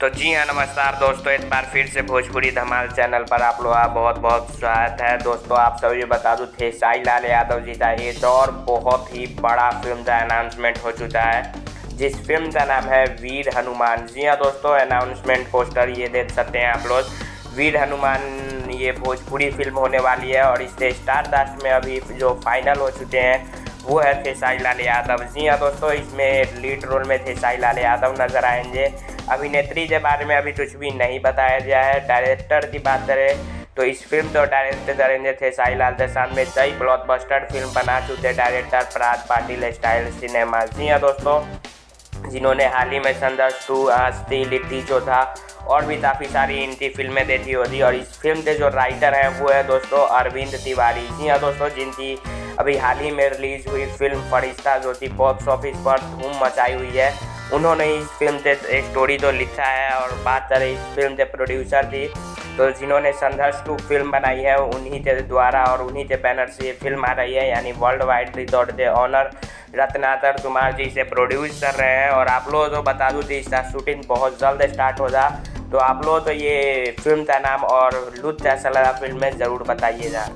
तो जी हाँ, नमस्कार दोस्तों। एक बार फिर से भोजपुरी धमाल चैनल पर आप लोग का बहुत बहुत स्वागत है। दोस्तों आप सभी बता दूं, खेसारी लाल यादव जी का एक और बहुत ही बड़ा फिल्म का अनाउंसमेंट हो चुका है, जिस फिल्म का नाम है वीर हनुमान। जी हाँ दोस्तों, अनाउंसमेंट पोस्टर ये देख सकते हैं आप लोग। वीर हनुमान ये भोजपुरी फिल्म होने वाली है और इससे स्टार कास्ट में अभी जो फाइनल हो चुके हैं वो है खेसारी लाल यादव। जी हाँ दोस्तों, इसमें लीड रोल में खेसारी लाल यादव नजर आएंगे। अभिनेत्री के बारे में अभी कुछ भी नहीं बताया गया है। डायरेक्टर की बात करें तो इस फिल्म को डायरेक्ट करेंगे खेसारी लाल के साथ में कई ब्लॉकबस्टर फिल्म बना चुके डायरेक्टर पराग पाटिल स्टाइल सिनेमा। जी हाँ दोस्तों, जिन्होंने हाल ही में संघर्ष 2, आस्ती, लिट्टी चोखा और भी काफ़ी सारी इनकी फिल्में देखी होती। और इस फिल्म के जो राइटर हैं वो है दोस्तों अरविंद तिवारी। जी हाँ दोस्तों, जिनकी अभी हाल ही में रिलीज हुई फिल्म फरिश्ता जो कि बॉक्स ऑफिस पर धूम मचाई हुई है, उन्होंने इस फिल्म के स्टोरी तो लिखा है। और बात करें इस फिल्म के प्रोड्यूसर की, तो जिन्होंने संघर्ष 2 फिल्म बनाई है उन्हीं के द्वारा और उन्हीं के बैनर से ये फिल्म आ रही है, यानी वर्ल्ड वाइड रिकॉर्ड के ऑनर रत्नाकर कुमार जी से प्रोड्यूस कर रहे हैं। और आप लोगों को बता दूं कि इसका शूटिंग बहुत जल्द स्टार्ट होगा। तो आप लोग तो ये फिल्म का नाम और लुत्फ कैसा लगा फिल्म में ज़रूर बताइएगा।